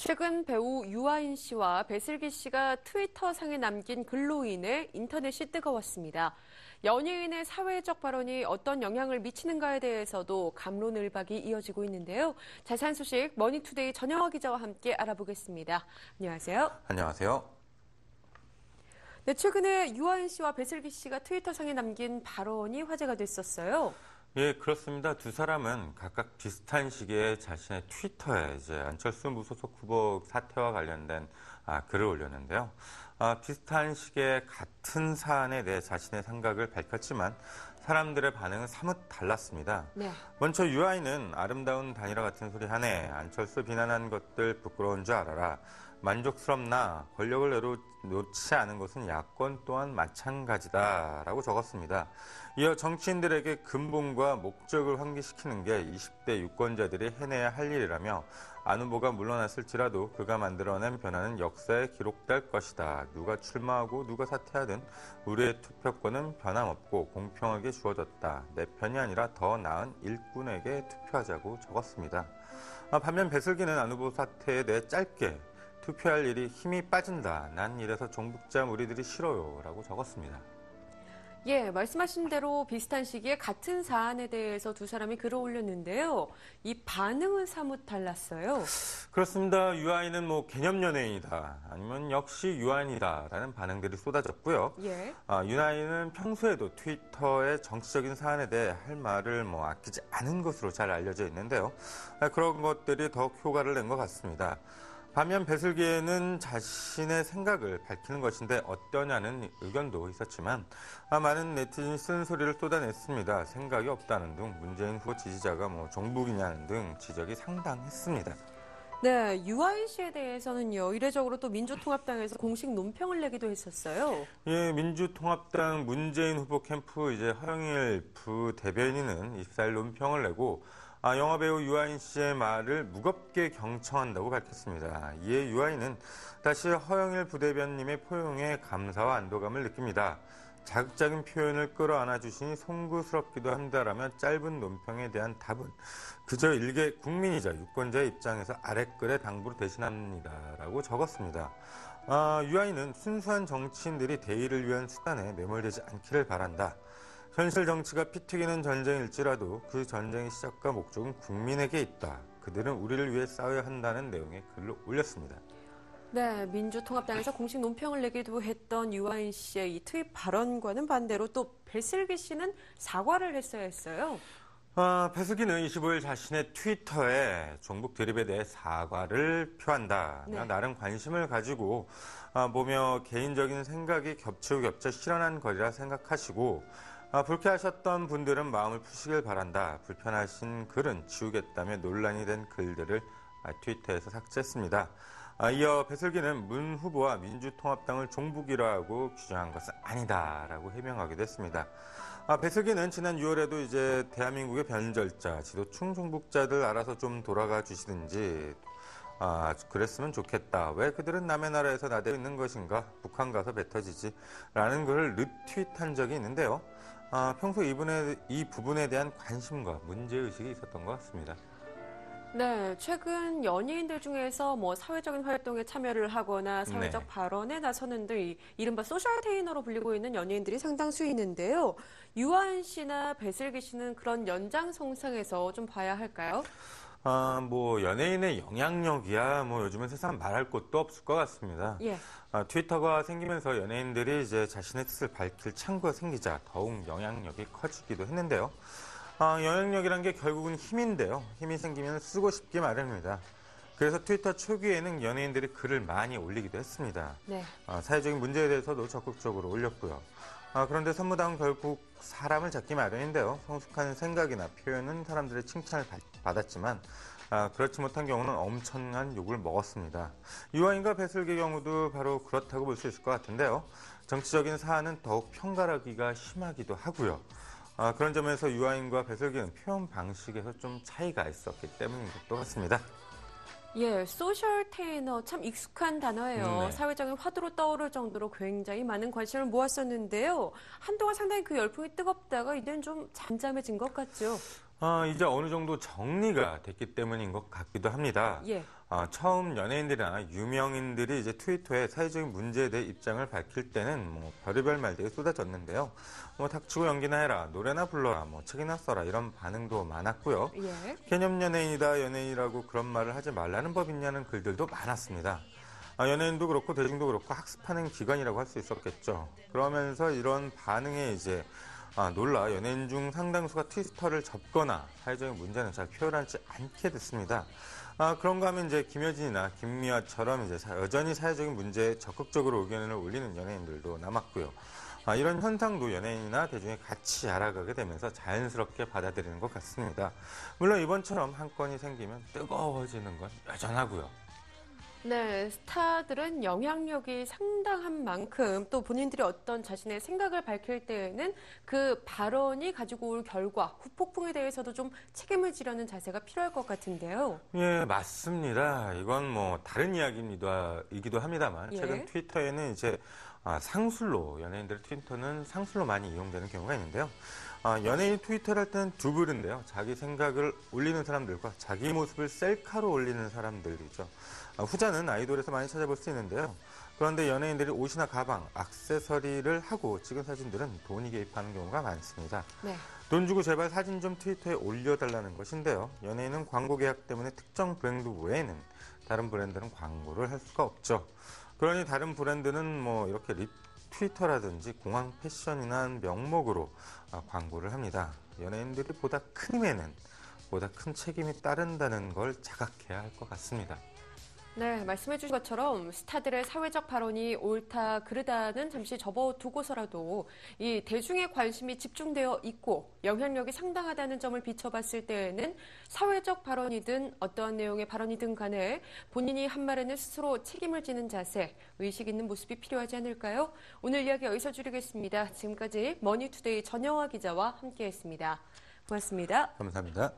최근 배우 유아인 씨와 배슬기 씨가 트위터상에 남긴 글로 인해 인터넷이 뜨거웠습니다. 연예인의 사회적 발언이 어떤 영향을 미치는가에 대해서도 갑론을박이 이어지고 있는데요. 자세한 소식 머니투데이 전영화 기자와 함께 알아보겠습니다. 안녕하세요. 안녕하세요. 네, 최근에 유아인 씨와 배슬기 씨가 트위터상에 남긴 발언이 화제가 됐었어요. 예, 그렇습니다. 두 사람은 각각 비슷한 시기에 자신의 트위터에 안철수 무소속 후보 사태와 관련된 글을 올렸는데요. 비슷한 시기에 같은 사안에 대해 자신의 생각을 밝혔지만 사람들의 반응은 사뭇 달랐습니다. 네. 먼저 유아인은 아름다운 단일화 같은 소리 하네. 안철수 비난한 것들 부끄러운 줄 알아라. 만족스럽나 권력을 내놓지 않은 것은 야권 또한 마찬가지다라고 적었습니다. 이어 정치인들에게 근본과 목적을 환기시키는 게 20대 유권자들이 해내야 할 일이라며 안 후보가 물러났을지라도 그가 만들어낸 변화는 역사에 기록될 것이다. 누가 출마하고 누가 사퇴하든 우리의 투표권은 변함없고 공평하게 주어졌다. 내 편이 아니라 더 나은 일꾼에게 투표하자고 적었습니다. 반면 배슬기는 안 후보 사퇴에 대해 짧게 투표할 일이 힘이 빠진다. 난 이래서 종북자 무리들이 싫어요. 라고 적었습니다. 예, 말씀하신 대로 비슷한 시기에 같은 사안에 대해서 두 사람이 글을 올렸는데요. 이 반응은 사뭇 달랐어요. 그렇습니다. 유아인은 개념 연예인이다. 아니면 역시 유아인이다. 라는 반응들이 쏟아졌고요. 예. 유아인은 평소에도 트위터의 정치적인 사안에 대해 할 말을 아끼지 않은 것으로 잘 알려져 있는데요. 그런 것들이 더욱 효과를 낸 것 같습니다. 반면 배슬기에는 자신의 생각을 밝히는 것인데 어떠냐는 의견도 있었지만 많은 네티즌이 쓴소리를 쏟아냈습니다. 생각이 없다는 등 문재인 후보 지지자가 종북이냐는 등 지적이 상당했습니다. 네, 유아인 씨에 대해서는요, 이례적으로 또 민주통합당에서 공식 논평을 내기도 했었어요. 예, 민주통합당 문재인 후보 캠프 허영일 부대변인은 24일 논평을 내고 영화배우 유아인 씨의 말을 무겁게 경청한다고 밝혔습니다. 이에 유아인은 다시 허영일 부대변님의 포용에 감사와 안도감을 느낍니다. 자극적인 표현을 끌어안아 주시니 송구스럽기도 한다라며 짧은 논평에 대한 답은 그저 일개 국민이자 유권자의 입장에서 아랫글의 당부를 대신합니다라고 적었습니다. 유아인은 순수한 정치인들이 대의를 위한 수단에 매몰되지 않기를 바란다. 현실 정치가 피 튀기는 전쟁일지라도 그 전쟁의 시작과 목적은 국민에게 있다. 그들은 우리를 위해 싸워야 한다는 내용의 글을 올렸습니다. 네, 민주통합당에서 공식 논평을 내기도 했던 유아인 씨의 이 트윗 발언과는 반대로 또 배슬기 씨는 사과를 했어야 했어요. 배슬기는 25일 자신의 트위터에 종북 드립에 대해 사과를 표한다. 네. 나름 관심을 가지고 보며 개인적인 생각이 겹치고 겹쳐 실현한 거리라 생각하시고 불쾌하셨던 분들은 마음을 푸시길 바란다. 불편하신 글은 지우겠다며 논란이 된 글들을 트위터에서 삭제했습니다. 이어 배슬기는 문 후보와 민주통합당을 종북이라고 규정한 것은 아니다라고 해명하기도 했습니다. 배슬기는 지난 6월에도 대한민국의 변절자, 지도층 종북자들 알아서 좀 돌아가 주시든지 그랬으면 좋겠다. 왜 그들은 남의 나라에서 나대고 있는 것인가? 북한 가서 뱉어지지. 라는 글을 르트윗한 적이 있는데요. 평소 이 부분에 대한 관심과 문제의식이 있었던 것 같습니다. 네, 최근 연예인들 중에서 사회적인 활동에 참여를 하거나 사회적 발언에 나서는 등 이른바 소셜테이너로 불리고 있는 연예인들이 상당수 있는데요. 유아인 씨나 배슬기 씨는 그런 연장선상에서 좀 봐야 할까요? 연예인의 영향력이야, 요즘은 세상 말할 것도 없을 것 같습니다. 예. 트위터가 생기면서 연예인들이 자신의 뜻을 밝힐 창구가 생기자 더욱 영향력이 커지기도 했는데요. 영향력이란 게 결국은 힘인데요. 힘이 생기면 쓰고 싶기 마련입니다. 그래서 트위터 초기에는 연예인들이 글을 많이 올리기도 했습니다. 네. 사회적인 문제에 대해서도 적극적으로 올렸고요. 그런데 선무당은 결국 사람을 잡기 마련인데요. 성숙한 생각이나 표현은 사람들의 칭찬을 받았지만 그렇지 못한 경우는 엄청난 욕을 먹었습니다. 유아인과 배슬기의 경우도 바로 그렇다고 볼 수 있을 것 같은데요. 정치적인 사안은 더욱 편가르기가 심하기도 하고요. 그런 점에서 유아인과 배슬기는 표현 방식에서 좀 차이가 있었기 때문인 것도 같습니다. 예, 소셜테이너 참 익숙한 단어예요. 네. 사회적인 화두로 떠오를 정도로 굉장히 많은 관심을 모았었는데요. 한동안 상당히 그 열풍이 뜨겁다가 이제는 좀 잠잠해진 것 같죠. 이제 어느 정도 정리가 됐기 때문인 것 같기도 합니다. 예. 처음 연예인들이나 유명인들이 이제 트위터에 사회적인 문제에 대해 입장을 밝힐 때는 뭐 별의별 말들이 쏟아졌는데요. 뭐 닥치고 연기나 해라, 노래나 불러라, 뭐 책이나 써라 이런 반응도 많았고요. 예. 개념 연예인이다, 연예인이라고 그런 말을 하지 말라는 법 있냐는 글들도 많았습니다. 연예인도 그렇고 대중도 그렇고 학습하는 기관이라고 할 수 있었겠죠. 그러면서 이런 반응에 이제 놀라 연예인 중 상당수가 트위터를 접거나 사회적인 문제는 잘 표현하지 않게 됐습니다. 그런가 하면 이제 김여진이나 김미화처럼 이제 여전히 사회적인 문제에 적극적으로 의견을 올리는 연예인들도 남았고요. 이런 현상도 연예인이나 대중이 같이 알아가게 되면서 자연스럽게 받아들이는 것 같습니다. 물론 이번처럼 한 건이 생기면 뜨거워지는 건 여전하고요. 네, 스타들은 영향력이 상당한 만큼 또 본인들이 어떤 자신의 생각을 밝힐 때에는 그 발언이 가지고 올 결과, 후폭풍에 대해서도 좀 책임을 지려는 자세가 필요할 것 같은데요. 예, 맞습니다. 이건 뭐 다른 이야기이기도 합니다만 예. 최근 트위터에는 이제 상술로 연예인들의 트위터는 상술로 많이 이용되는 경우가 있는데요. 연예인 트위터를 할 때는 두 부류인데요. 자기 생각을 올리는 사람들과 자기 모습을 셀카로 올리는 사람들이죠. 후자는 아이돌에서 많이 찾아볼 수 있는데요. 그런데 연예인들이 옷이나 가방, 액세서리를 하고 찍은 사진들은 돈이 개입하는 경우가 많습니다. 네. 돈 주고 제발 사진 좀 트위터에 올려달라는 것인데요. 연예인은 광고 계약 때문에 특정 브랜드 외에는 다른 브랜드는 광고를 할 수가 없죠. 그러니 다른 브랜드는 뭐 이렇게 트위터라든지 공항 패션이나 명목으로 광고를 합니다. 연예인들이 보다 큰 힘에는 보다 큰 책임이 따른다는 걸 자각해야 할 것 같습니다. 네, 말씀해 주신 것처럼 스타들의 사회적 발언이 옳다, 그르다는 잠시 접어두고서라도 이 대중의 관심이 집중되어 있고 영향력이 상당하다는 점을 비춰봤을 때에는 사회적 발언이든 어떠한 내용의 발언이든 간에 본인이 한 말에는 스스로 책임을 지는 자세, 의식 있는 모습이 필요하지 않을까요? 오늘 이야기 여기서 줄이겠습니다. 지금까지 머니투데이 전영화 기자와 함께했습니다. 고맙습니다. 감사합니다.